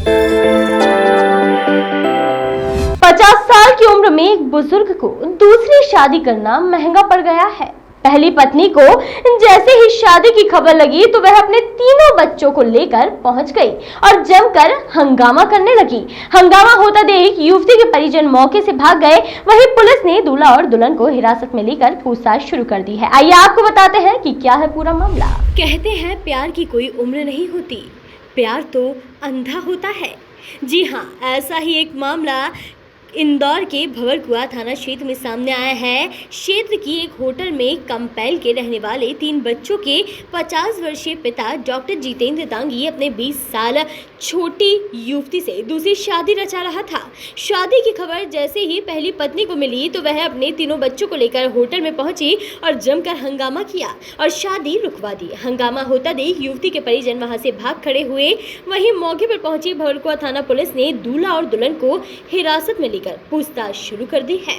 50 साल की उम्र में एक बुजुर्ग को दूसरी शादी करना महंगा पड़ गया है। पहली पत्नी को जैसे ही शादी की खबर लगी तो वह अपने तीनों बच्चों को लेकर पहुंच गई और जमकर हंगामा करने लगी। हंगामा होता देख युवती के परिजन मौके से भाग गए। वहीं पुलिस ने दूल्हा और दुल्हन को हिरासत में लेकर पूछताछ शुरू कर दी है। आइए आपको बताते हैं कि क्या है पूरा मामला। कहते हैं प्यार की कोई उम्र नहीं होती, प्यार तो अंधा होता है। जी हाँ, ऐसा ही एक मामला इंदौर के भंवरकुआ थाना क्षेत्र में सामने आया है। क्षेत्र की एक होटल में कंपैल के रहने वाले 3 बच्चों के 50 वर्षीय पिता डॉक्टर जितेंद्र दांगी अपने 20 साल छोटी युवती से दूसरी शादी रचा रहा था। शादी की खबर जैसे ही पहली पत्नी को मिली तो वह अपने तीनों बच्चों को लेकर होटल में पहुंची और जमकर हंगामा किया और शादी रुकवा दी। हंगामा होता देख युवती के परिजन वहां से भाग खड़े हुए। वहीं मौके पर पहुंची भंवरकुआ थाना पुलिस ने दूल्हा और दुल्हन को हिरासत में पूछताछ शुरू कर दी है।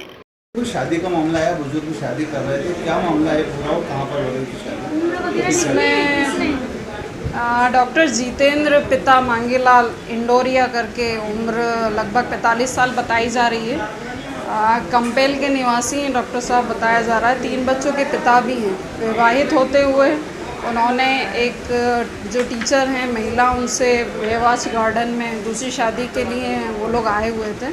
तो शादी का मामला है, बुजुर्ग शादी कर रहे थे, क्या मामला है पूरा और कहाँ पर हो रही थी शादी? इसमें डॉक्टर जितेंद्र पिता मांगीलाल इंडोरिया करके उम्र लगभग 45 साल बताई जा रही है। कंपेल के निवासी डॉक्टर साहब बताया जा रहा है। 3 बच्चों के पिता भी हैं। विवाहित होते हुए उन्होंने एक जो टीचर हैं महिला, उनसे वेवाच गार्डन में दूसरी शादी के लिए वो लोग आए हुए थे।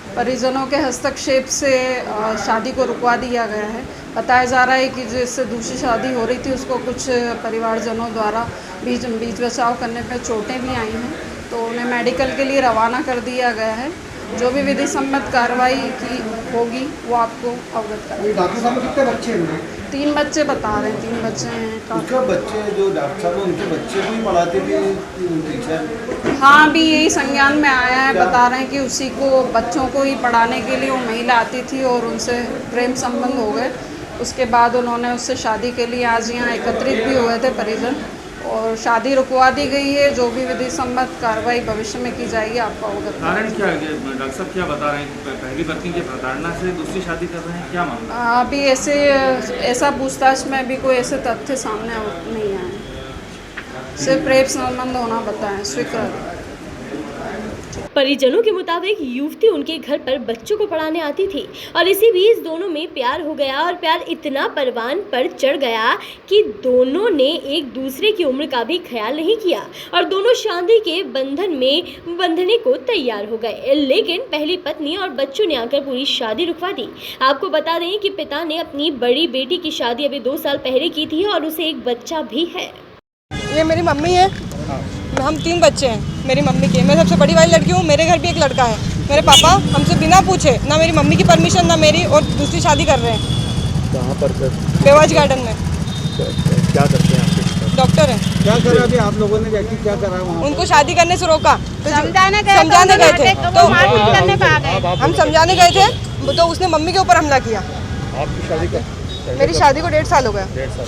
परिजनों के हस्तक्षेप से शादी को रुकवा दिया गया है। बताया जा रहा है कि जिससे दूसरी शादी हो रही थी उसको कुछ परिवारजनों द्वारा बीच बचाव करने पर चोटें भी आई हैं, तो उन्हें मेडिकल के लिए रवाना कर दिया गया है। जो भी विधि सम्मत कार्रवाई की होगी वो आपको अवगत कराएंगे। डॉक्टर साहब कितने बच्चे हैं? 3 बच्चे बता रहे हैं, 3 बच्चे हैं। उसका बच्चे जो डॉक्टर साहब उनके बच्चे को ही पढ़ाते थे टीचर? हाँ, अभी यही संज्ञान में आया है। बता रहे हैं कि उसी को बच्चों को ही पढ़ाने के लिए वो महिला आती थी और उनसे प्रेम संबंध हो गए। उसके बाद उन्होंने उससे शादी के लिए आज यहाँ एकत्रित भी हुए थे परिजन, और शादी रुकवा दी गई है। जो भी विधि सम्मत कार्रवाई भविष्य में की जाएगी आपको अवगत। कारण क्या है? डॉक्टर साहब क्या बता रहे हैं? पहली पत्नी के प्रताड़ना से दूसरी शादी कर रहे हैं, क्या मामला? अभी ऐसा पूछताछ में अभी कोई ऐसे तथ्य सामने नहीं आए, सिर्फ प्रेम संबंध होना बताएं स्वीकृत। परिजनों के मुताबिक युवती उनके घर पर बच्चों को पढ़ाने आती थी और इसी बीच दोनों में प्यार हो गया और प्यार इतना परवान पर चढ़ गया कि दोनों ने एक दूसरे की उम्र का भी ख्याल नहीं किया और दोनों शादी के बंधन में बंधने को तैयार हो गए। लेकिन पहली पत्नी और बच्चों ने आकर पूरी शादी रुकवा दी। आपको बता दें कि पिता ने अपनी बड़ी बेटी की शादी अभी 2 साल पहले की थी और उसे एक बच्चा भी है। ये मेरी मम्मी है। हम 3 बच्चे हैं मेरी मम्मी के। मैं सबसे बड़ी वाली लड़की हूँ। मेरे घर भी एक लड़का है। मेरे पापा हमसे बिना पूछे, ना मेरी मम्मी की परमिशन ना मेरी, और दूसरी शादी कर रहे हैं। कहाँ पर? बेवाच गार्डन में। क्या करते हैं आप? डॉक्टर हैं। क्या करा अभी आप लोगों ने? जाके क्या करा वहाँ? उनको शादी करने से रोका, तो समझाने गए थे। तो हम समझाने गए थे तो उसने मम्मी के ऊपर हमला किया। आपकी शादी का? मेरी शादी को 1.5 साल हो गया। 1.5 साल।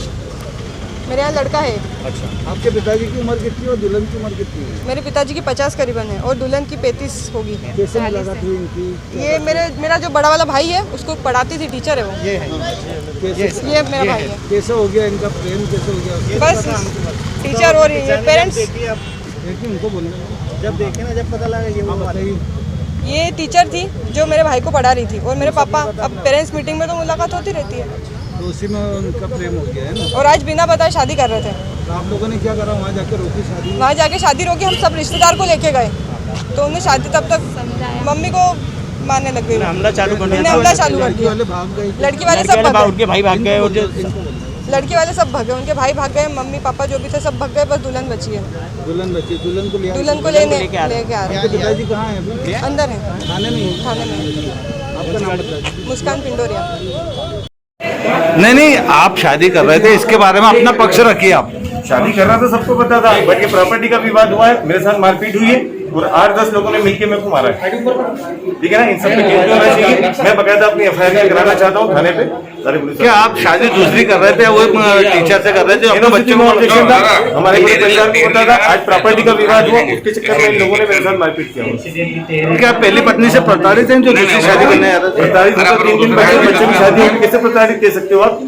मेरे यहाँ लड़का है। अच्छा, आपके पिताजी की उम्र कितनी और दुल्हन की उम्र कितनी है? मेरे पिताजी की 50 करीबन है और दुल्हन की 35 होगी। कैसे मुलाकात हुई इनकी? ये मेरा जो बड़ा वाला भाई है उसको पढ़ाती थी, टीचर है वो। ये है। ये मेरा भाई है। कैसे हो गया इनका प्रेम? कैसे हो गया? बस टीचर और ये पेरेंट्स। उनको बोलने जब देखे ना, जब पता लगा ये वो बताइए। ये टीचर थी जो मेरे भाई को पढ़ा रही थी और मेरे पापा, अब पेरेंट्स मीटिंग में तो मुलाकात होती रहती है, तो उसी में उनका प्रेम हो गया है ना। और आज बिना बताए शादी कर रहे थे। तो आप लोगों ने क्या करा? वहाँ जाके रोकी शादी? वहाँ जाके शादी रोकी। हम सब रिश्तेदार को लेके गए तो उन्हें शादी, तब तक मम्मी को मारने लग गई। हमला चालू कर दिया। लड़की वाले भाग गए। लड़की वाले सब भाग गए। उनके भाई भाग गए और लड़की वाले सब भाग गए। उनके भाई भाग गए, मम्मी पापा जो भी थे सब भाग गए, बस दुल्हन बची है। दुल्हन बची? दुल्हन को लेके आ रहे हैं। पिताजी कहाँ है अभी? अंदर है, थाने में। थाने में। आपका नाम बताइए। मुस्कान पिंडोरिया। नहीं, आप शादी कर रहे थे, इसके बारे में अपना पक्ष रखिए। आप शादी कर रहा था, सबको पता था, बट ये प्रॉपर्टी का विवाद हुआ है। मेरे साथ मारपीट हुई है और 8-10 लोगों ने मिलकर मेरे को मारा है। ठीक है ना, इन सब पे केस होना चाहिए। मैं बकायदा अपनी FIR कराना चाहता हूँ थाने पे। क्या आप शादी दूसरी कर रहे थे? वो टीचर से कर रहे थे? अपने बच्चे को ऑब्जेक्शन था, हमारे पूरे परिवार को पता था। आज प्रॉपर्टी का विवाद हुआ, उसके चक्कर में इन लोगों ने मेरे साथ मारपीट किया। क्या पहली पत्नी से प्रताड़ित हैं जो दूसरी शादी करने आ रहे थे? प्रताड़ित 3 दिन पहले बच्चे की शादी होगी, कैसे प्रताड़ित कह सकते हो आप?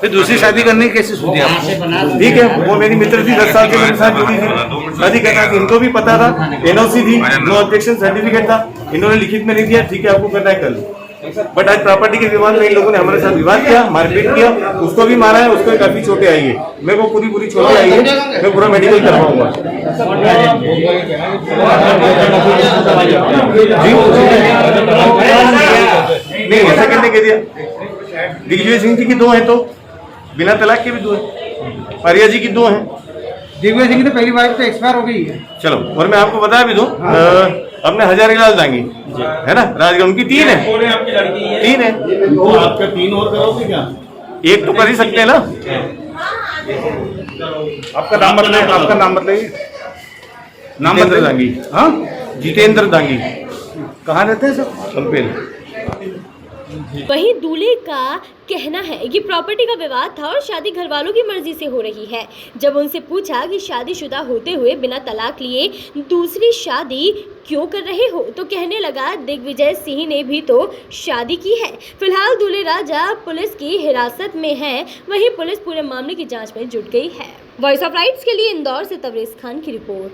फिर दूसरी शादी करने की कैसे सूझी आपको? ठीक है, वो मेरी मित्र थी, 10 साल से मेरे साथ जुड़ी थी, शादी करना थी, इनको भी पता था, एनओसी थी, नो ऑब्जेक्शन सर्टिफिकेट था, इन्होंने लिखित में नहीं दिया, ठीक है आपको करना है कर लो। बट आज प्रॉपर्टी के विवाद में इन लोगों ने हमारे साथ विवाद किया, मारपीट किया, उसको भी मारा है, उसको भी काफी चोटें आई है, मेरे को पूरी चोटें आई है, मैं पूरा मेडिकल करवाऊंगा। नहीं ऐसा करने के दिया, दिग्विजय सिंह जी की 2 हैं तो बिना तलाक के भी 2 हैं, पारिया जी की 2 हैं। दिग्विजय सिंह की तो पहली वाइफ तो एक्सपायर हो गई है। चलो, और मैं आपको बता भी दूं, अपने हजारीलाल दांगी है ना, राजगढ़, उनकी 3 है, 3 है, आपका 3 और करोगे क्या? एक तो कर ही सकते हैं ना। आपका नाम बताइए, आपका नाम बताइए। जितेंद्र दांगी। हाँ, जितेंद्र दांगी। कहाँ रहते हैं सर? कंपेल। वहीं दूल्हे का कहना है कि प्रॉपर्टी का विवाद था और शादी घर वालों की मर्जी से हो रही है। जब उनसे पूछा कि शादीशुदा होते हुए बिना तलाक लिए दूसरी शादी क्यों कर रहे हो, तो कहने लगा दिग्विजय सिंह ने भी तो शादी की है। फिलहाल दूल्हे राजा पुलिस की हिरासत में है, वहीं पुलिस पूरे मामले की जांच में जुट गई है। वॉइस ऑफ राइट्स के लिए इंदौर से तबरेज खान की रिपोर्ट।